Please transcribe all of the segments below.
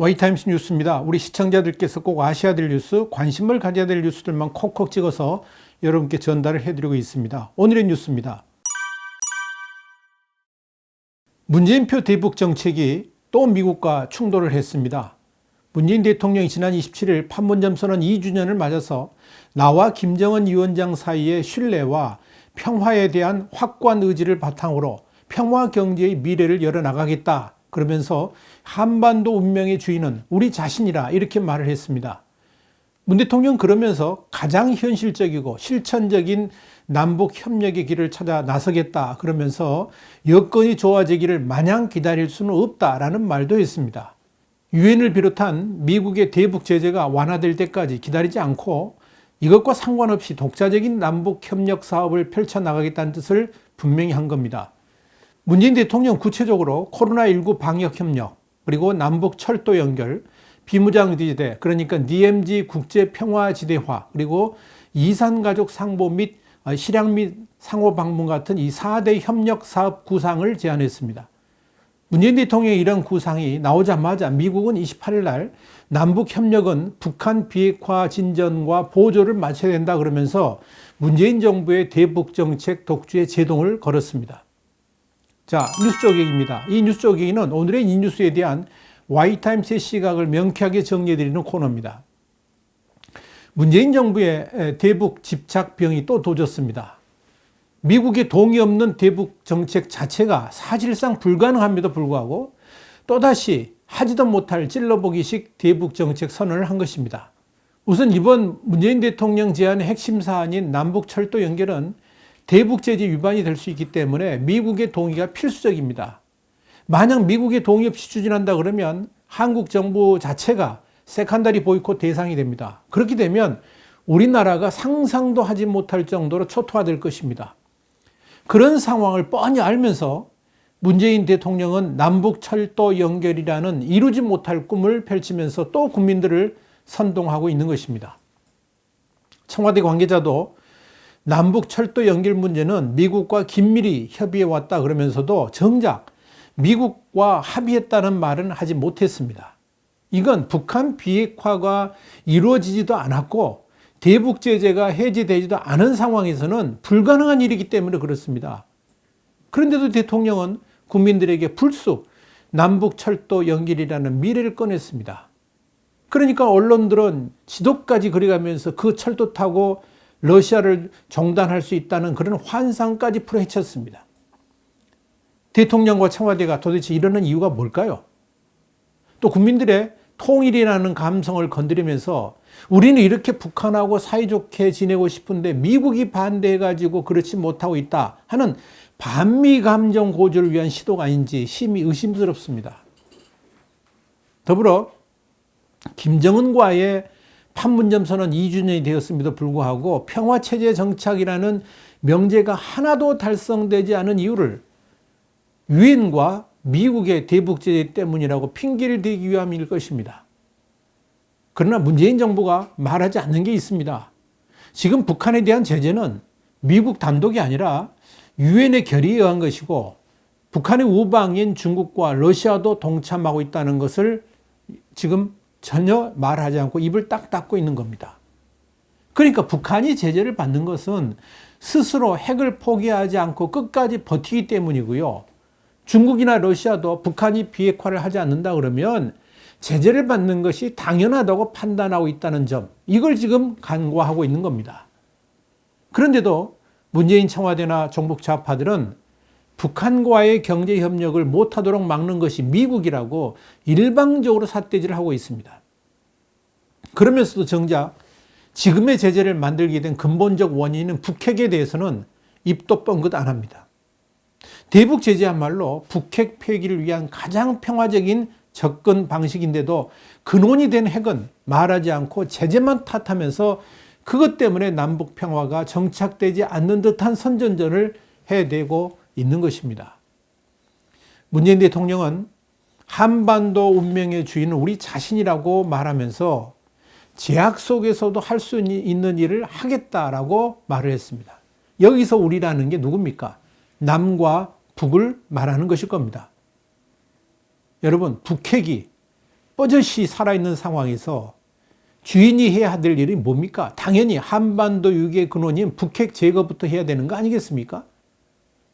와이타임스 뉴스입니다. 우리 시청자들께서 꼭 아셔야 될 뉴스, 관심을 가져야 될 뉴스들만 콕콕 찍어서 여러분께 전달을 해드리고 있습니다. 오늘의 뉴스입니다. 문재인표 대북 정책이 또 미국과 충돌을 했습니다. 문재인 대통령이 지난 27일 판문점 선언 2주년을 맞아서 나와 김정은 위원장 사이의 신뢰와 평화에 대한 확고한 의지를 바탕으로 평화 경제의 미래를 열어나가겠다. 그러면서 한반도 운명의 주인은 우리 자신이라 이렇게 말을 했습니다. 문 대통령 그러면서 가장 현실적이고 실천적인 남북 협력의 길을 찾아 나서겠다. 그러면서 여건이 좋아지기를 마냥 기다릴 수는 없다라는 말도 했습니다. 유엔을 비롯한 미국의 대북 제재가 완화될 때까지 기다리지 않고 이것과 상관없이 독자적인 남북 협력 사업을 펼쳐나가겠다는 뜻을 분명히 한 겁니다. 문재인 대통령 구체적으로 코로나19 방역 협력, 그리고 남북 철도 연결, 비무장지대, 그러니까 DMZ 국제평화지대화, 그리고 이산가족 상보 및 실향 및 상호 방문 같은 이 4대 협력 사업 구상을 제안했습니다. 문재인 대통령의 이런 구상이 나오자마자 미국은 28일 날 남북 협력은 북한 비핵화 진전과 보조를 맞춰야 된다 그러면서 문재인 정부의 대북 정책 독주에 제동을 걸었습니다. 자, 뉴스 쪼개기입니다. 이 뉴스 쪼개기는 오늘의 이 뉴스에 대한 와이타임스의 시각을 명쾌하게 정리해드리는 코너입니다. 문재인 정부의 대북 집착병이 또 도졌습니다. 미국의 동의 없는 대북 정책 자체가 사실상 불가능함에도 불구하고 또다시 하지도 못할 찔러보기식 대북 정책 선언을 한 것입니다. 우선 이번 문재인 대통령 제안의 핵심 사안인 남북 철도 연결은 대북 제재 위반이 될 수 있기 때문에 미국의 동의가 필수적입니다. 만약 미국의 동의 없이 추진한다 그러면 한국 정부 자체가 세컨더리 보이콧 대상이 됩니다. 그렇게 되면 우리나라가 상상도 하지 못할 정도로 초토화될 것입니다. 그런 상황을 뻔히 알면서 문재인 대통령은 남북 철도 연결이라는 이루지 못할 꿈을 펼치면서 또 국민들을 선동하고 있는 것입니다. 청와대 관계자도 남북 철도 연결 문제는 미국과 긴밀히 협의해 왔다 그러면서도 정작 미국과 합의했다는 말은 하지 못했습니다. 이건 북한 비핵화가 이루어지지도 않았고 대북 제재가 해제되지도 않은 상황에서는 불가능한 일이기 때문에 그렇습니다. 그런데도 대통령은 국민들에게 불쑥 남북 철도 연결이라는 미래를 꺼냈습니다. 그러니까 언론들은 지도까지 그려가면서 그 철도 타고 러시아를 종단할 수 있다는 그런 환상까지 풀어헤쳤습니다. 대통령과 청와대가 도대체 이러는 이유가 뭘까요? 또 국민들의 통일이라는 감성을 건드리면서 우리는 이렇게 북한하고 사이좋게 지내고 싶은데 미국이 반대해가지고 그렇지 못하고 있다 하는 반미 감정 고조를 위한 시도가 아닌지 심히 의심스럽습니다. 더불어 김정은과의 판문점 선언 2주년이 되었음에도 불구하고 평화체제 정착이라는 명제가 하나도 달성되지 않은 이유를 유엔과 미국의 대북 제재 때문이라고 핑계를 대기 위함일 것입니다. 그러나 문재인 정부가 말하지 않는 게 있습니다. 지금 북한에 대한 제재는 미국 단독이 아니라 유엔의 결의에 의한 것이고 북한의 우방인 중국과 러시아도 동참하고 있다는 것을 지금 전혀 말하지 않고 입을 딱 닫고 있는 겁니다. 그러니까 북한이 제재를 받는 것은 스스로 핵을 포기하지 않고 끝까지 버티기 때문이고요. 중국이나 러시아도 북한이 비핵화를 하지 않는다 그러면 제재를 받는 것이 당연하다고 판단하고 있다는 점, 이걸 지금 간과하고 있는 겁니다. 그런데도 문재인 청와대나 종북 좌파들은 북한과의 경제협력을 못하도록 막는 것이 미국이라고 일방적으로 삿대질을 하고 있습니다. 그러면서도 정작 지금의 제재를 만들게 된 근본적 원인인 북핵에 대해서는 입도 뻥긋 안 합니다. 대북 제재야말로 북핵 폐기를 위한 가장 평화적인 접근 방식인데도 근원이 된 핵은 말하지 않고 제재만 탓하면서 그것 때문에 남북 평화가 정착되지 않는 듯한 선전전을 해대고 있는 것입니다. 문재인 대통령은 한반도 운명의 주인은 우리 자신이라고 말하면서 제약 속에서도 할 수 있는 일을 하겠다라고 말을 했습니다. 여기서 우리라는 게 누굽니까? 남과 북을 말하는 것일 겁니다. 여러분, 북핵이 뻗어시 살아있는 상황에서 주인이 해야 될 일이 뭡니까? 당연히 한반도 위기의 근원인 북핵 제거부터 해야 되는 거 아니겠습니까?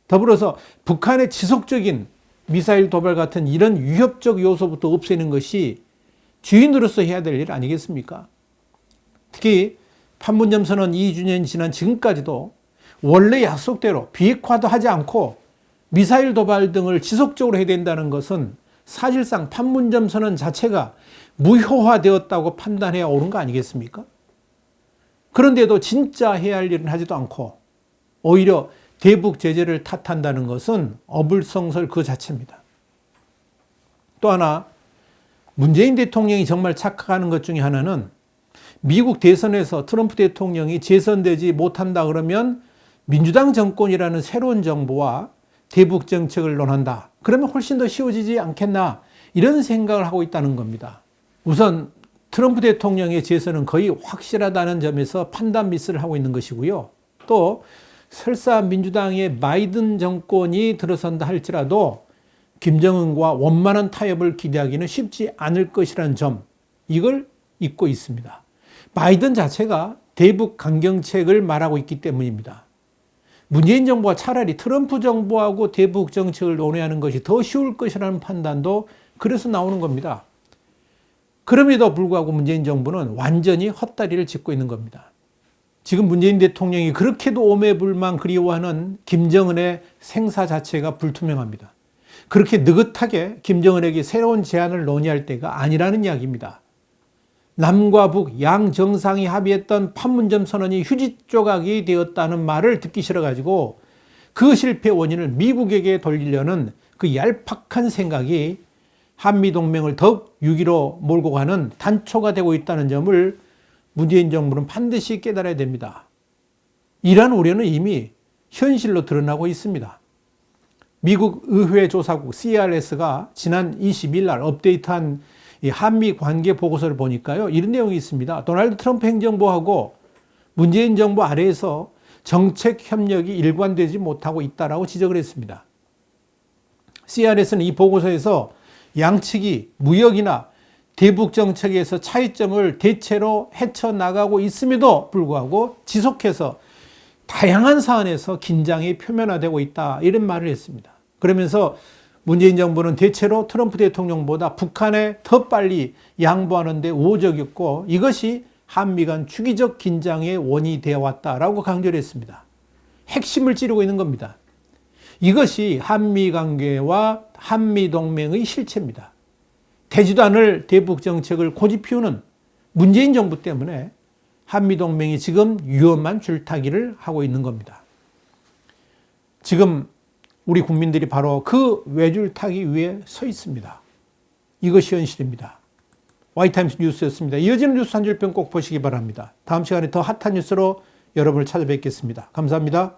더불어서 북한의 지속적인 미사일 도발 같은 이런 위협적 요소부터 없애는 것이 주인으로서 해야 될 일 아니겠습니까? 특히 판문점 선언 2주년이 지난 지금까지도 원래 약속대로 비핵화도 하지 않고 미사일 도발 등을 지속적으로 해야 된다는 것은 사실상 판문점 선언 자체가 무효화되었다고 판단해야 옳은 거 아니겠습니까? 그런데도 진짜 해야 할 일은 하지도 않고 오히려 대북 제재를 탓한다는 것은 어불성설 그 자체입니다. 또 하나, 문재인 대통령이 정말 착각하는 것 중에 하나는 미국 대선에서 트럼프 대통령이 재선되지 못한다 그러면 민주당 정권이라는 새로운 정부와 대북 정책을 논한다. 그러면 훨씬 더 쉬워지지 않겠나, 이런 생각을 하고 있다는 겁니다. 우선 트럼프 대통령의 재선은 거의 확실하다는 점에서 판단 미스를 하고 있는 것이고요. 또 설사 민주당의 바이든 정권이 들어선다 할지라도 김정은과 원만한 타협을 기대하기는 쉽지 않을 것이라는 점, 이걸 잊고 있습니다. 바이든 자체가 대북 강경책을 말하고 있기 때문입니다. 문재인 정부가 차라리 트럼프 정부하고 대북 정책을 논의하는 것이 더 쉬울 것이라는 판단도 그래서 나오는 겁니다. 그럼에도 불구하고 문재인 정부는 완전히 헛다리를 짚고 있는 겁니다. 지금 문재인 대통령이 그렇게도 오매불망 그리워하는 김정은의 생사 자체가 불투명합니다. 그렇게 느긋하게 김정은에게 새로운 제안을 논의할 때가 아니라는 이야기입니다. 남과 북 양 정상이 합의했던 판문점 선언이 휴지 조각이 되었다는 말을 듣기 싫어가지고 그 실패 원인을 미국에게 돌리려는 그 얄팍한 생각이 한미동맹을 더욱 위기로 몰고 가는 단초가 되고 있다는 점을 문재인 정부는 반드시 깨달아야 됩니다. 이러한 우려는 이미 현실로 드러나고 있습니다. 미국 의회 조사국 CRS가 지난 20일 날 업데이트한 이 한미 관계 보고서를 보니까요, 이런 내용이 있습니다. 도널드 트럼프 행정부하고 문재인 정부 아래에서 정책 협력이 일관되지 못하고 있다라고 지적을 했습니다. CRS는 이 보고서에서 양측이 무역이나 대북 정책에서 차이점을 대체로 헤쳐나가고 있음에도 불구하고 지속해서 다양한 사안에서 긴장이 표면화되고 있다, 이런 말을 했습니다. 그러면서 문재인 정부는 대체로 트럼프 대통령보다 북한에 더 빨리 양보하는 데 우호적이었고 이것이 한미 간 주기적 긴장의 원인이 되어 왔다라고 강조를 했습니다. 핵심을 찌르고 있는 겁니다. 이것이 한미 관계와 한미 동맹의 실체입니다. 되지도 않을 대북 정책을 고집 피우는 문재인 정부 때문에 한미 동맹이 지금 위험한 줄타기를 하고 있는 겁니다. 지금 우리 국민들이 바로 그 외줄타기 위에 서 있습니다. 이것이 현실입니다. 와이타임스 뉴스였습니다. 이어지는 뉴스 한 줄평 꼭 보시기 바랍니다. 다음 시간에 더 핫한 뉴스로 여러분을 찾아뵙겠습니다. 감사합니다.